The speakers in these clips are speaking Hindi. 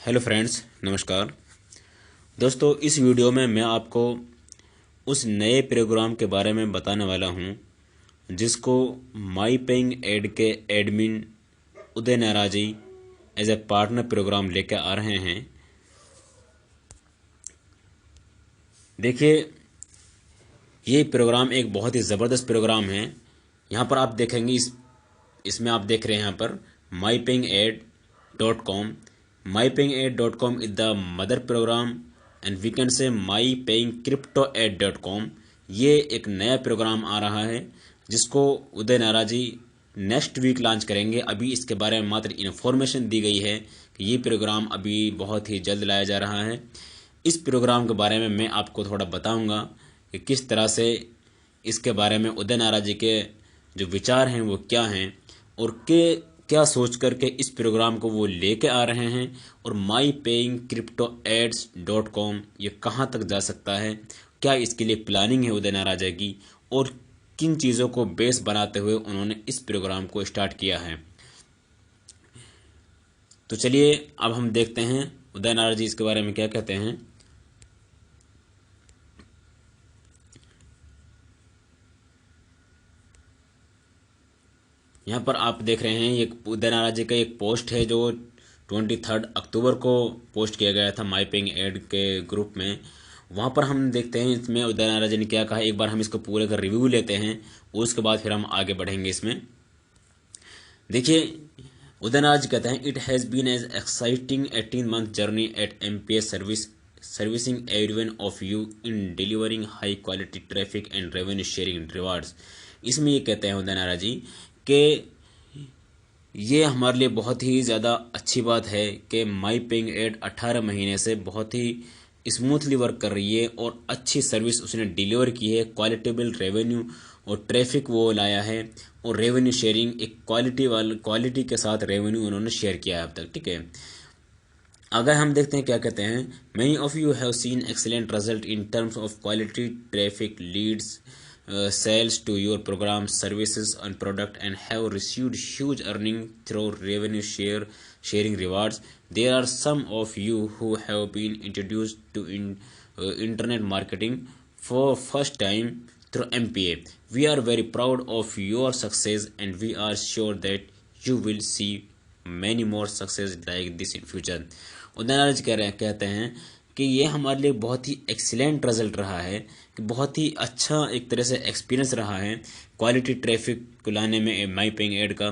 हेलो फ्रेंड्स, नमस्कार दोस्तों। इस वीडियो में मैं आपको उस नए प्रोग्राम के बारे में बताने वाला हूं जिसको माई पेइंग एड के एडमिन उदय नाराजी एज ए पार्टनर प्रोग्राम लेकर आ रहे हैं। देखिए, ये प्रोग्राम एक बहुत ही ज़बरदस्त प्रोग्राम है। यहाँ पर आप देखेंगे, इसमें आप देख रहे हैं यहाँ पर mypayingad.com। mypayingad.com is the mother program and we can say mypayingcryptoad.com। ये एक नया प्रोग्राम आ रहा है जिसको उदय नाराजी नेक्स्ट वीक लॉन्च करेंगे। अभी इसके बारे में मात्र इन्फॉर्मेशन दी गई है कि ये प्रोग्राम अभी बहुत ही जल्द लाया जा रहा है। इस प्रोग्राम के बारे में मैं आपको थोड़ा बताऊंगा कि किस तरह से इसके बारे में उदय नाराजी के जो विचार हैं वो क्या हैं और क्या सोच करके इस प्रोग्राम को वो लेके आ रहे हैं, और mypayingcryptoads.com ये कहाँ तक जा सकता है, क्या इसके लिए प्लानिंग है उदय नाराजी की, और किन चीज़ों को बेस बनाते हुए उन्होंने इस प्रोग्राम को स्टार्ट किया है। तो चलिए अब हम देखते हैं उदय नाराजी इसके बारे में क्या कहते हैं। यहाँ पर आप देख रहे हैं, ये उदय नाराजी का एक पोस्ट है जो 23 अक्टूबर को पोस्ट किया गया था माई पेइंग एड के ग्रुप में। वहाँ पर हम देखते हैं इसमें उदय नाराजी ने क्या कहा। एक बार हम इसको पूरे का रिव्यू लेते हैं, उसके बाद फिर हम आगे बढ़ेंगे इसमें। देखिए, उदय नाराजी कहते हैं, it has been as exciting 18-month journey at MPS servicing everyone of you in delivering high quality traffic and revenue sharing rewards. इसमें ये कहते हैं उदय नाराजी कि ये हमारे लिए बहुत ही ज़्यादा अच्छी बात है कि माई पेइंग एड 18 महीने से बहुत ही स्मूथली वर्क कर रही है और अच्छी सर्विस उसने डिलीवर की है। क्वालिटेबल रेवेन्यू और ट्रैफिक वो लाया है, और रेवेन्यू शेयरिंग एक क्वालिटी के साथ रेवेन्यू उन्होंने शेयर किया है अब तक। ठीक है, अगर हम देखते हैं क्या कहते हैं, many of you have seen excellent result in terms of quality traffic leads sales to your programs, services and product, and have received huge earning through revenue sharing rewards. There are some of you who have been introduced to internet marketing for first time through MPA. We are very proud of your success and we are sure that you will see many more success like this in future. उदाहरण कहते हैं कि ये हमारे लिए बहुत ही एक्सीलेंट रिजल्ट रहा है, कि बहुत ही अच्छा एक तरह से एक्सपीरियंस रहा है क्वालिटी ट्रैफिक को लाने में, माई पेइंग एड का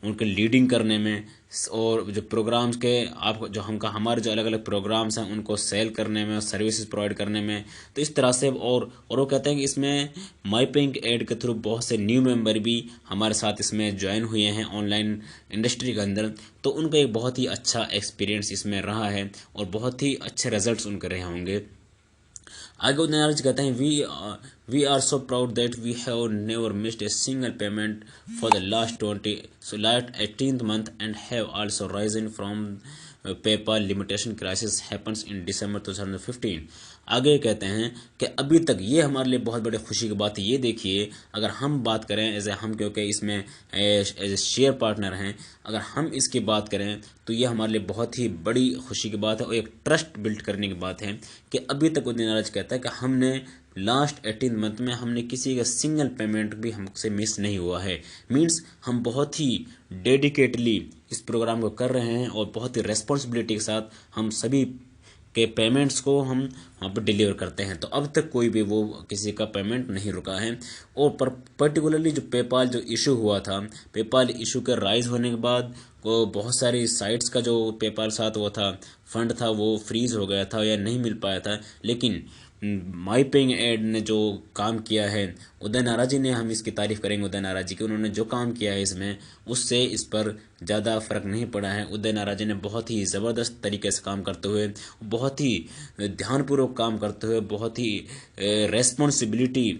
उनके लीडिंग करने में, और जो प्रोग्राम्स के आप जो हमारे जो अलग अलग प्रोग्राम्स हैं उनको सेल करने में, सर्विसेज प्रोवाइड करने में। तो इस तरह से और वो कहते हैं कि इसमें माई पेइंग एड के थ्रू बहुत से न्यू मेंबर भी हमारे साथ इसमें ज्वाइन हुए हैं ऑनलाइन इंडस्ट्री के अंदर। तो उनका एक बहुत ही अच्छा एक्सपीरियंस इसमें रहा है और बहुत ही अच्छे रिजल्ट्स उनके रहे होंगे। आगे उदय नाराजी कहते हैं, we are so proud that we have never missed a single payment for the last 18th month and have also risen from PayPal limitation crisis happens in December 2015। आगे कहते हैं कि अभी तक ये हमारे लिए बहुत बड़ी खुशी की बात है। ये देखिए, अगर हम बात करें एज ए हम, क्योंकि इसमें एज ए शेयर पार्टनर हैं, अगर हम इसकी बात करें तो ये हमारे लिए बहुत ही बड़ी खुशी की बात है और एक ट्रस्ट बिल्ड करने की बात है कि अभी तक उदय नाराज कहता है कि हमने लास्ट 18 मंथ में हमने किसी का सिंगल पेमेंट भी हमसे मिस नहीं हुआ है। मींस हम बहुत ही डेडिकेटली इस प्रोग्राम को कर रहे हैं और बहुत ही रेस्पॉन्सिबिलिटी के साथ हम सभी के पेमेंट्स को हम वहाँ पर डिलीवर करते हैं। तो अब तक कोई भी वो किसी का पेमेंट नहीं रुका है। और पर्टिकुलरली जो पेपाल जो इशू हुआ था, पेपाल इशू के राइज होने के बाद को बहुत सारी साइट्स का जो पेपाल साथ वो था फंड था वो फ्रीज हो गया था या नहीं मिल पाया था। लेकिन माई पेइंग एड ने जो काम किया है, उदय नाराजी ने, हम इसकी तारीफ करेंगे उदय नाराजी की, उन्होंने जो काम किया है इसमें, उससे इस पर ज़्यादा फर्क नहीं पड़ा है। उदय नाराजी ने बहुत ही ज़बरदस्त तरीके से काम करते हुए, बहुत ही ध्यानपूर्वक काम करते हुए, बहुत ही रेस्पॉन्सिबिलिटी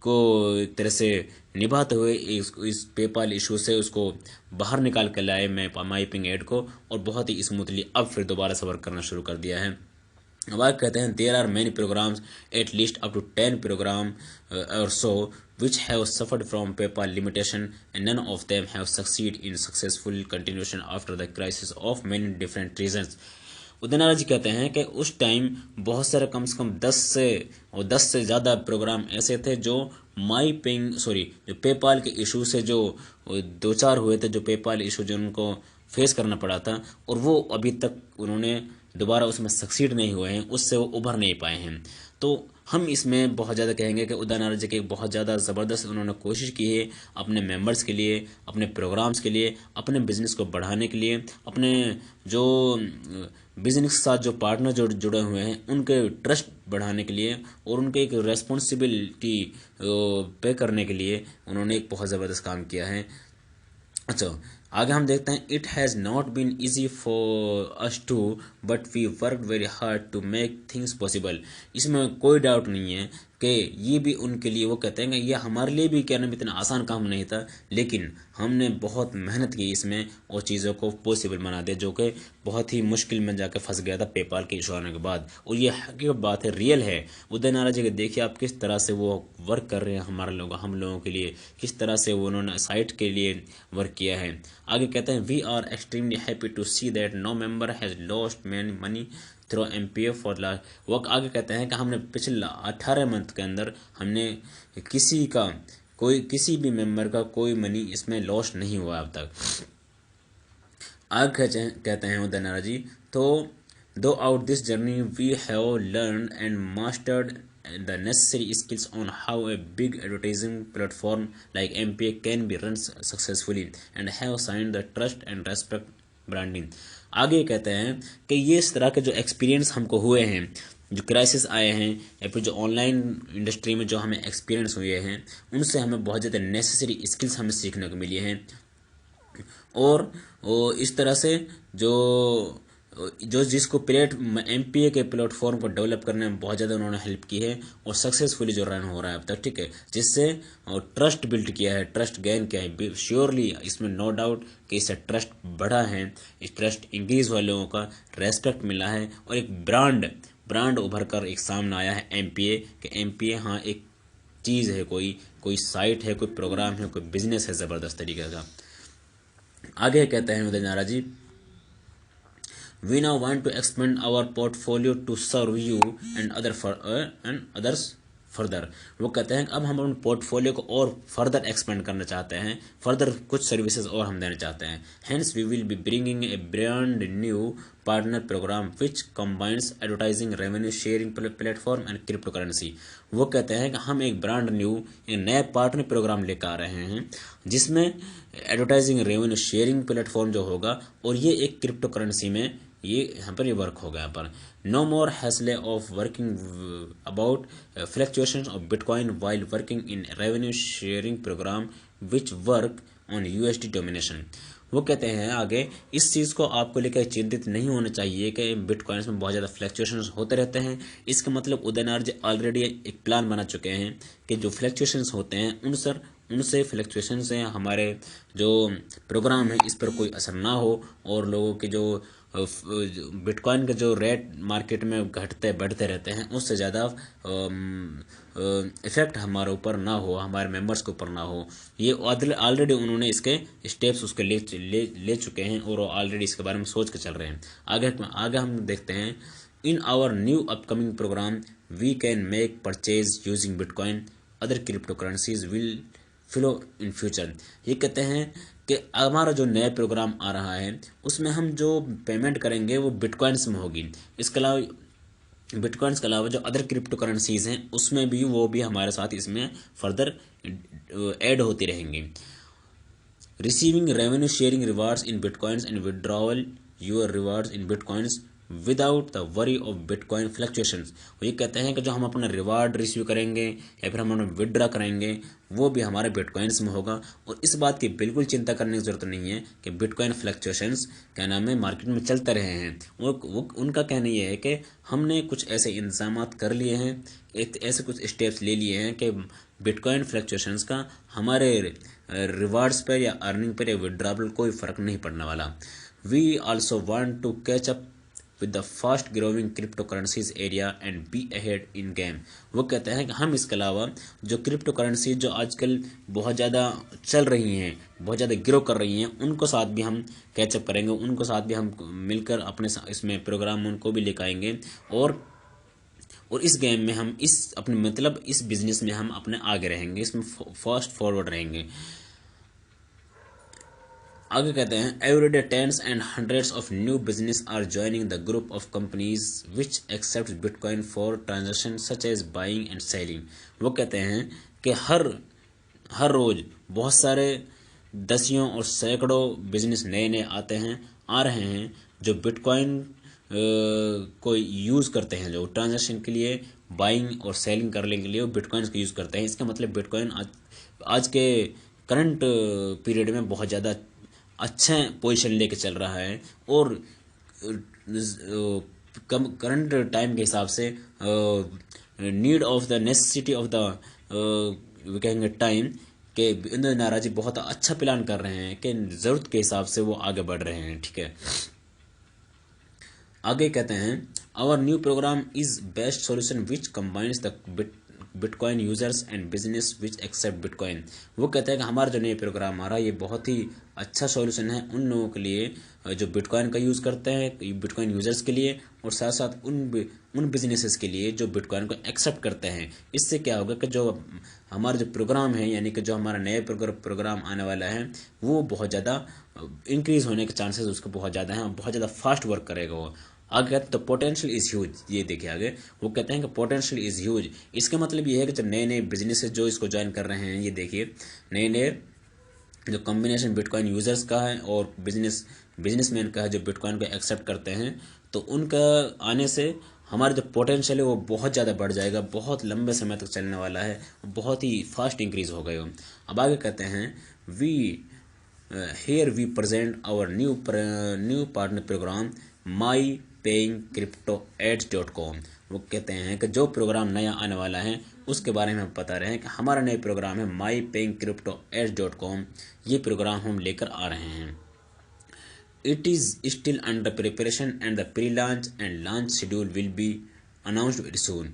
को एक तरह से निभाते हुए इस पेपाल इशू से उसको बाहर निकाल कर लाए माई पेइंग एड को, और बहुत ही स्मूथली अब फिर दोबारा से वर्क करना शुरू कर दिया है। अब आगे कहते हैं, there are many programs, at least up to 10 program और so which have suffered from PayPal limitation and none of them have succeeded in successful continuation after the crisis of many different reasons। Udaynarayan जी कहते हैं कि उस टाइम बहुत सारे कम से कम 10 से ज़्यादा प्रोग्राम ऐसे थे जो जो पेपाल के इशू से जो दो चार हुए थे, जो पेपाल इशू जो उनको फेस करना पड़ा था, और वो अभी तक उन्होंने दोबारा उसमें सक्सीड नहीं हुए हैं, उससे वो उभर नहीं पाए हैं। तो हम इसमें बहुत ज़्यादा कहेंगे कि उदयनारायण जी की बहुत ज़्यादा ज़बरदस्त उन्होंने कोशिश की है अपने मेंबर्स के लिए, अपने प्रोग्राम्स के लिए, अपने बिजनेस को बढ़ाने के लिए, अपने जो बिजनेस के साथ जो पार्टनर जुड़े हुए हैं उनके ट्रस्ट बढ़ाने के लिए और उनके एक रेस्पॉन्सिबिलिटी पे करने के लिए उन्होंने एक बहुत ज़बरदस्त काम किया है। अच्छा, आगे हम देखते हैं, it has not been easy for us to but we work very hard to make things possible. इसमें कोई डाउट नहीं है कि ये भी उनके लिए, वो कहते हैं कि ये हमारे लिए भी क्या नाम इतना आसान काम नहीं था, लेकिन हमने बहुत मेहनत की इसमें और चीज़ों को पॉसिबल बना दिया, जो कि बहुत ही मुश्किल में जाकर फंस गया था पेपाल के इशू आने के बाद। और ये हकीकत बात है, रियल है। उदयनारायण जी के देखिए आप किस तरह से वो वर्क कर रहे हैं हम लोगों के लिए, किस तरह से वो उन्होंने साइट के लिए वर्क किया है। आगे कहते हैं, we are extremely happy to see that no member has lost many money through MPF for last. वो आगे कहते हैं कि हमने पिछले 18 मंथ के अंदर हमने किसी भी मेंबर का कोई मनी इसमें लॉस नहीं हुआ अब तक। आगे कहते हैं उदयनारायण जी, तो दो आउट this journey we have learn and mastered the necessary skills on how a big advertising platform like MPA can be run successfully and have signed the trust and respect branding। आगे कहते हैं कि ये इस तरह के जो एक्सपीरियंस हमको हुए हैं, जो क्राइसिस आए हैं या फिर जो ऑनलाइन इंडस्ट्री में जो हमें एक्सपीरियंस हुए हैं, उनसे हमें बहुत ज़्यादा नेसेसरी स्किल्स हमें सीखने को मिली हैं। और इस तरह से जो जिसको MPA के प्लेटफॉर्म को डेवलप करने में बहुत ज़्यादा उन्होंने हेल्प की है और सक्सेसफुली जो रन हो रहा है अब तक, ठीक है, जिससे ट्रस्ट बिल्ड किया है, ट्रस्ट गेन किया है। श्योरली इसमें नो डाउट कि इससे ट्रस्ट बढ़ा है, इस ट्रस्ट इंक्रीज हुआ, लोगों का रेस्पेक्ट मिला है और एक ब्रांड उभर कर एक सामने आया है MPA कि MPA हाँ एक चीज़ है, कोई साइट है, कोई प्रोग्राम है, कोई बिजनेस है ज़बरदस्त तरीके का। आगे कहते हैं उदयनारायण जी, we now want to expand our portfolio to serve you and others further। वो कहते हैं कि अब हम अपने पोर्टफोलियो को और फर्दर एक्सपेंड करना चाहते हैं, फर्दर कुछ सर्विसेज और हम देना चाहते हैं। Hence we will be bringing a brand new partner program which combines advertising, revenue sharing platform and cryptocurrency. वो कहते हैं कि हम एक नए पार्टनर प्रोग्राम लेकर आ रहे हैं जिसमें एडवर्टाइजिंग, रेवेन्यू शेयरिंग प्लेटफॉर्म जो होगा और ये एक क्रिप्टो करेंसी में ये यहाँ पर ये वर्क होगा। यहाँ पर no more hassle of working about fluctuations of bitcoin while working in revenue sharing program which work on USD domination. वो कहते हैं आगे, इस चीज़ को आपको लेकर चिंतित नहीं होना चाहिए कि बिटकॉइंस में बहुत ज़्यादा फ्लक्चुएशंस होते रहते हैं। इसका मतलब उदयनारायण जी ऑलरेडी एक प्लान बना चुके हैं कि जो फ्लक्चुएशंस होते हैं उनसे फ्लक्चुएशन से हमारे जो प्रोग्राम है इस पर कोई असर ना हो और लोगों के जो बिटकॉइन के जो रेट मार्केट में घटते बढ़ते रहते हैं उससे ज़्यादा इफ़ेक्ट हमारे ऊपर ना हो, हमारे मेंबर्स के ऊपर ना हो। ये ऑलरेडी उन्होंने इसके स्टेप्स उसके ले चुके हैं और ऑलरेडी इसके बारे में सोच के चल रहे हैं। आगे हम देखते हैं, in our new upcoming program we can make purchase using bitcoin, other cryptocurrencies will flow in future. ये कहते हैं कि हमारा जो नया प्रोग्राम आ रहा है उसमें हम जो पेमेंट करेंगे वो बिटकॉइंस में होगी। इसके अलावा बिटकॉइंस के अलावा जो अदर क्रिप्टो करेंसीज हैं उसमें भी वो भी हमारे साथ इसमें फर्दर ऐड होती रहेंगी। Receiving revenue sharing rewards in bitcoins and withdrawal your rewards in bitcoins without the worry of bitcoin fluctuations. ये कहते हैं कि जो हम अपना रिवार्ड रिसीव करेंगे या फिर हम उन्हें विड्रा करेंगे वो भी हमारे बिटकॉइंस में होगा और इस बात की बिल्कुल चिंता करने की ज़रूरत नहीं है कि बिटकॉइन फ्लक्चुएशंस क्या नाम है मार्केट में चलते रहे हैं। वो उनका कहना ये है कि हमने कुछ ऐसे इंतजाम कर लिए हैं, ऐसे कुछ स्टेप्स ले लिए हैं कि बिटकॉइन फ्लक्चुएशंस का हमारे रिवार्ड्स पर या अर्निंग पर या विड्रॉबल कोई फ़र्क नहीं पड़ने वाला। We also want to catch up with the fast growing cryptocurrencies area and be ahead in game. वो कहते हैं कि हम इसके अलावा जो क्रिप्टो करेंसी जो आजकल बहुत ज़्यादा चल रही हैं, बहुत ज़्यादा ग्रो कर रही हैं, उनको साथ भी हम कैचअप करेंगे, उनको साथ भी हम मिलकर अपने इसमें प्रोग्राम उनको भी लेकर आएंगे और इस गेम में हम इस अपने मतलब इस बिजनेस में हम अपने आगे रहेंगे, इसमें फास्ट फॉरवर्ड रहेंगे। आगे कहते हैं everyday tens and hundreds of new business are joining the group of companies which accept bitcoin for transaction such as buying and selling. वो कहते हैं कि हर रोज बहुत सारे दसियों और सैकड़ों बिजनेस नए नए आ रहे हैं जो बिटकॉइन को यूज़ करते हैं, जो ट्रांजैक्शन के लिए बाइंग और सेलिंग करने के लिए वो बिटकॉइंस को यूज़ करते हैं। इसका मतलब बिटकॉइन आज के करंट पीरियड में बहुत ज़्यादा अच्छा पोजीशन लेके चल रहा है और कम करंट टाइम के हिसाब से need of the necessity of the कहेंगे टाइम के इंद्र नाराजी बहुत अच्छा प्लान कर रहे हैं कि ज़रूरत के हिसाब से वो आगे बढ़ रहे हैं। ठीक है, आगे कहते हैं our new program is best solution which combines the bitcoin users and business which accept bitcoin. वो कहते हैं कि हमारा जो नया प्रोग्राम आ रहा है ये बहुत ही अच्छा सॉल्यूशन है उन लोगों के लिए जो बिटकॉइन का यूज़ करते हैं, बिटकॉइन यूजर्स के लिए, और साथ साथ उन बिजनेसेस के लिए जो बिटकॉइन को एक्सेप्ट करते हैं। इससे क्या होगा कि जो हमारा जो प्रोग्राम है, यानी कि जो हमारा नया प्रोग्राम आने वाला है वो बहुत ज़्यादा इंक्रीज होने के चांसेस उसके बहुत ज़्यादा हैं, बहुत ज़्यादा फास्ट वर्क करेगा वो। आगे कहते हैं तो पोटेंशियल इज़ ह्यूज। ये देखिए आगे वो कहते हैं कि पोटेंशियल इज़ ह्यूज। इसका मतलब ये है कि जो नए नए बिजनेसेस जो इसको ज्वाइन कर रहे हैं, ये देखिए नए नए जो कॉम्बिनेशन बिटकॉइन यूजर्स का है और बिजनेसमैन का है जो बिटकॉइन को एक्सेप्ट करते हैं, तो उनका आने से हमारा जो पोटेंशियल है वो बहुत ज़्यादा बढ़ जाएगा, बहुत लंबे समय तक चलने वाला है, बहुत ही फास्ट इंक्रीज हो गए। अब आगे कहते हैं here we present our new partner program mypayingcryptoads.com। वो कहते हैं कि जो प्रोग्राम नया आने वाला है उसके बारे में हम बता रहे हैं कि हमारा नया प्रोग्राम है mypayingcryptoads.com। ये प्रोग्राम हम लेकर आ रहे हैं। It is still under preparation and the pre-launch and launch schedule will be announced very soon।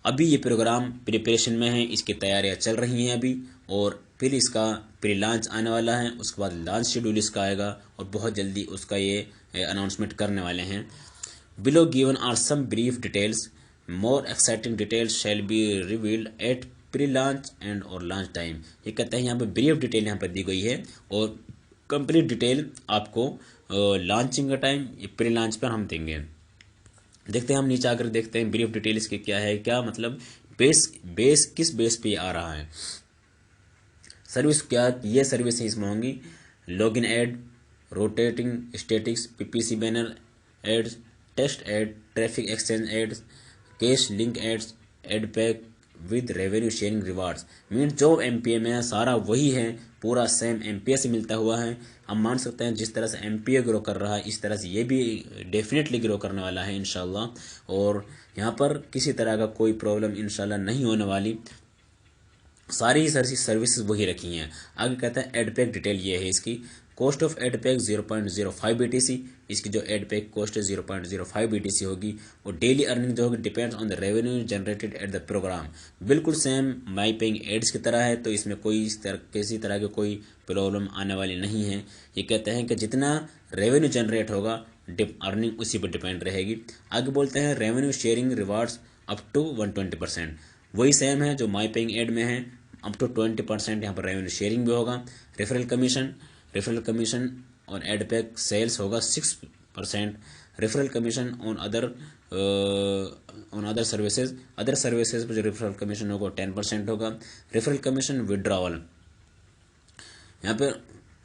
अभी ये प्रोग्राम प्रिपरेशन में है, इसकी तैयारियां चल रही हैं अभी, और फिर इसका प्री लॉन्च आने वाला है, उसके बाद लॉन्च शेड्यूल इसका आएगा और बहुत जल्दी उसका ये अनाउंसमेंट करने वाले हैं। Below given are some brief details, more exciting details shall be revealed at pre launch and और लॉन्च टाइम। ये कहते हैं यहाँ पे ब्रीफ डिटेल यहाँ पर दी गई है और कंप्लीट डिटेल आपको लॉन्चिंग का टाइम प्री लॉन्च पर हम देंगे। देखते हैं हम नीचे आकर देखते हैं ब्रीफ डिटेल इसके क्या है, क्या मतलब बेस किस बेस पे आ रहा है। सर्विस क्या ये सर्विस इसमें होंगी, login ad, rotating statics, PPC banner ads, test ad, traffic exchange ads, cash link ads, ad pack with revenue sharing rewards. Mean जो एमपीए में है सारा वही है, पूरा सेम एमपीए से मिलता हुआ है। हम मान सकते हैं जिस तरह से एमपीए ग्रो कर रहा है इस तरह से ये भी डेफिनेटली ग्रो करने वाला है इंशाल्लाह, और यहाँ पर किसी तरह का कोई प्रॉब्लम इंशाल्लाह नहीं होने वाली, सारी ही सर्विसेज वही रखी हैं। आगे कहता है एडपैक डिटेल ये है इसकी, कॉस्ट ऑफ एडपैक 0.05 BTC, इसकी जो एडपैक कॉस्ट है 0.05 BTC होगी, और डेली अर्निंग जो होगी depends on the revenue generated at the program. बिल्कुल सेम माई पेइंग एड्स की तरह है, तो इसमें किसी तरह की कोई प्रॉब्लम आने वाली नहीं है। ये कहते हैं कि जितना रेवेन्यू जनरेट होगा अर्निंग उसी पर डिपेंड रहेगी। आगे बोलते हैं revenue sharing rewards up to 120%, वही सेम है जो माई पेइंग एड में है, अप टू 20% यहाँ पर रेवेन्यू शेयरिंग भी होगा। रेफरल कमीशन और एडपैक सेल्स होगा 6%। Referral commission on other services पर जो रेफरल कमीशन होगा 10% होगा। रेफरल कमीशन विड्रॉवल, यहाँ पे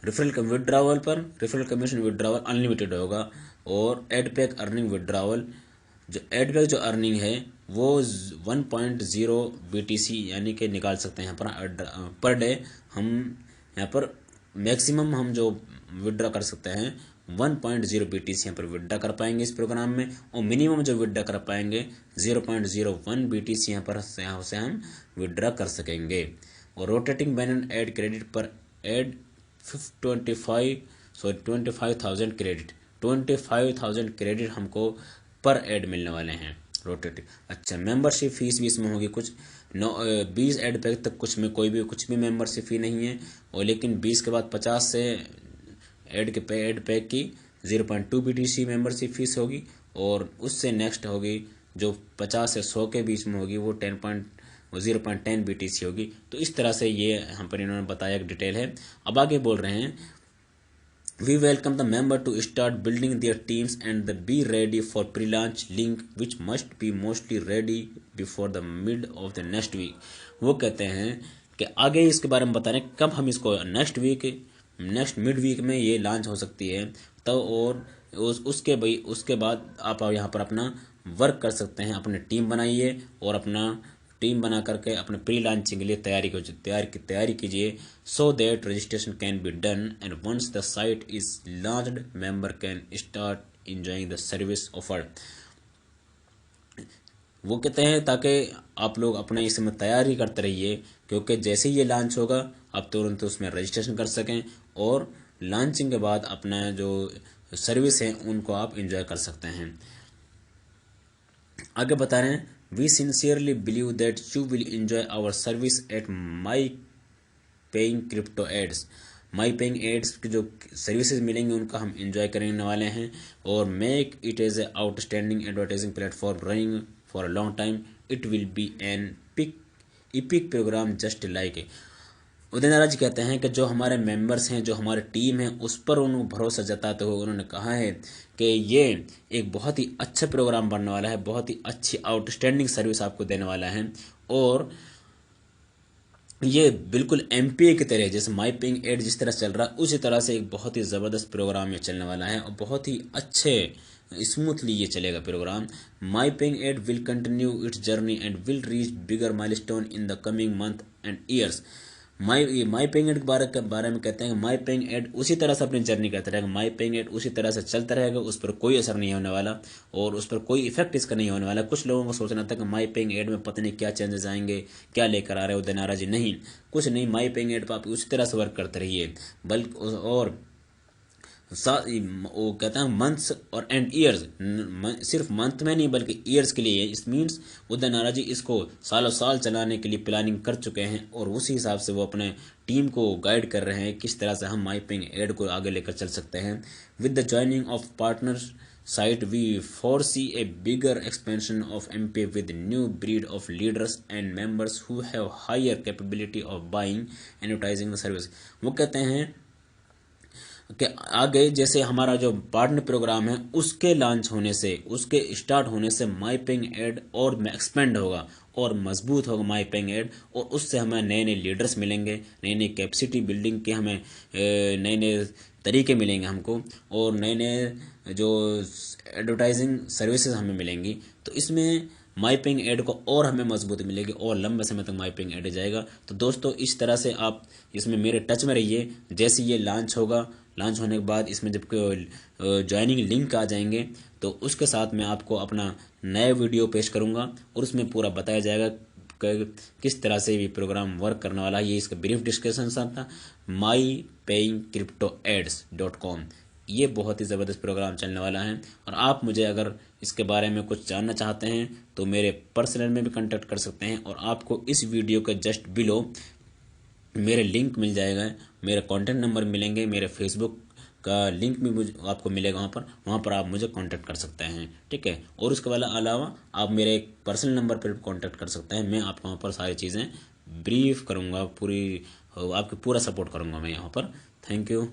रेफरल कमीशन विड्रॉवल अनलिमिटेड होगा, और एडपैक अर्निंग विड्रॉवल जो एडपैक जो अर्निंग है वो 1.0 BTC यानी कि निकाल सकते हैं यहाँ पर डे। हम यहाँ पर मैक्सिमम हम जो विड्रॉ कर सकते हैं 1.0 BTC यहाँ पर विड्रॉ कर पाएंगे इस प्रोग्राम में, और मिनिमम जो विड्रॉ कर पाएंगे 0.01 BTC यहाँ से हम विड्रॉ कर सकेंगे। और रोटेटिंग बैनर एड क्रेडिट पर एड 25,000 क्रेडिट 25,000 क्रेडिट हमको पर एड मिलने वाले हैं रोटेटिंग। अच्छा, मेंबरशिप फीस भी इसमें होगी कुछ 20 एड पैक तक कुछ में कुछ भी मेंबरशिप फी नहीं है, और लेकिन 20 के बाद 50 से एड पैक की 0.2 BTC मेंबरशिप फीस होगी, और उससे नेक्स्ट होगी जो 50 से 100 के बीच में होगी वो 0.10 BTC होगी। तो इस तरह से ये यहाँ पर इन्होंने बताया एक डिटेल है। अब आगे बोल रहे हैं, We welcome the member to start building their teams and be ready for pre-launch link which must be mostly ready before the mid of the next week। वो कहते हैं कि आगे इसके बारे में बता रहे हैं कब हम इसको नेक्स्ट मिड वीक में ये लॉन्च हो सकती है, तो और उसके बाद आप यहाँ पर अपना वर्क कर सकते हैं, अपनी टीम बनाइए और अपना टीम बना करके अपने प्री लॉन्चिंग के लिए तैयारी कीजिए, so that registration can be done and once the site is launched member can start enjoying the service offered. वो कहते हैं ताकि आप लोग अपना इसमें तैयारी करते रहिए, क्योंकि जैसे ही ये लॉन्च होगा आप तुरंत उसमें रजिस्ट्रेशन कर सकें और लॉन्चिंग के बाद अपना जो सर्विस है उनको आप एंजॉय कर सकते हैं। आगे बता रहे हैं, We sincerely believe that you will enjoy our service at MyPaying Crypto Ads। MyPaying Ads की जो सर्विसेज मिलेंगी उनका हम एंजॉय करने वाले हैं, और make it as a outstanding advertising platform running for a long time. It will be an epic program just like. Uday Narayan ji कहते हैं कि जो हमारे मेंबर्स हैं, जो हमारी टीम है, उस पर उन्होंने भरोसा जताते हुए उन्होंने कहा है कि ये एक बहुत ही अच्छा प्रोग्राम बनने वाला है, बहुत ही अच्छी आउटस्टैंडिंग सर्विस आपको देने वाला है, और ये बिल्कुल MPA की तरह, जैसे माई पेइंग एड जिस तरह चल रहा है उसी तरह से एक बहुत ही ज़बरदस्त प्रोग्राम ये चलने वाला है, और बहुत ही अच्छे स्मूथली ये चलेगा program. My paying ad will continue its journey and will reach bigger milestone in the coming month and years. My paying ad के बारे में कहते हैं, माई पेइंग एड उसी तरह से अपनी जर्नी करता रहेगा, माई पेइंग एड उसी तरह से चलता रहेगा, उस पर कोई असर नहीं होने वाला और उस पर कोई इफेक्ट इसका नहीं होने वाला। कुछ लोगों को सोचना था कि माई पेइंग एड में पता नहीं क्या चेंजेस आएंगे, क्या लेकर आ रहे हो उदय नारायण जी। नहीं, कुछ नहीं, माई पेइंग एड पर आप उसी तरह से वर्क करते रहिए, बल्कि और वो कहता है मंथ्स और एंड ईयर्स, सिर्फ मंथ में नहीं बल्कि ईयर्स के लिए। इस मीन्स उदय नारायण जी इसको सालों साल चलाने के लिए प्लानिंग कर चुके हैं, और उसी हिसाब से वो अपने टीम को गाइड कर रहे हैं किस तरह से हम माई पेइंग एड को आगे लेकर चल सकते हैं। With the joining of partners site we foresee a bigger expansion of MPA with new breed of leaders and members who have higher capability of buying and utilizing the service। वो कहते हैं कि आगे जैसे हमारा जो पार्टनर प्रोग्राम है उसके लॉन्च होने से, उसके स्टार्ट होने से माई पेइंग एड और एक्सपेंड होगा और मजबूत होगा माई पेइंग एड, और उससे हमें नए नए लीडर्स मिलेंगे, नई नई कैपेसिटी बिल्डिंग के हमें नए नए तरीके मिलेंगे हमको, और नए नए जो एडवर्टाइजिंग सर्विसेज हमें मिलेंगी। तो इसमें माई पेइंग एड को और हमें मजबूती मिलेगी और लंबे समय तक माई पेइंग एड जाएगा। तो दोस्तों इस तरह से आप इसमें मेरे टच में रहिए। जैसे ये लॉन्च होगा, लॉन्च होने के बाद इसमें जब ज्वाइनिंग लिंक आ जाएंगे तो उसके साथ मैं आपको अपना नया वीडियो पेश करूंगा और उसमें पूरा बताया जाएगा किस तरह से ये प्रोग्राम वर्क करने वाला है। ये इसका ब्रीफ डिस्कशन था mypayingcryptoads.com। ये बहुत ही ज़बरदस्त प्रोग्राम चलने वाला है, और आप मुझे अगर इसके बारे में कुछ जानना चाहते हैं तो मेरे पर्सनल में भी कांटेक्ट कर सकते हैं, और आपको इस वीडियो के जस्ट बिलो मेरे लिंक मिल जाएगा, मेरे कॉन्टैक्ट नंबर मिलेंगे, मेरे फेसबुक का लिंक भी मुझे आपको मिलेगा वहाँ पर आप मुझे कांटेक्ट कर सकते हैं, ठीक है। और उसके अलावा आप मेरे पर्सनल नंबर पर कांटेक्ट कर सकते हैं। मैं आपको वहाँ पर सारी चीज़ें ब्रीफ करूँगा, आपकी पूरा सपोर्ट करूँगा मैं यहाँ पर। Thank you.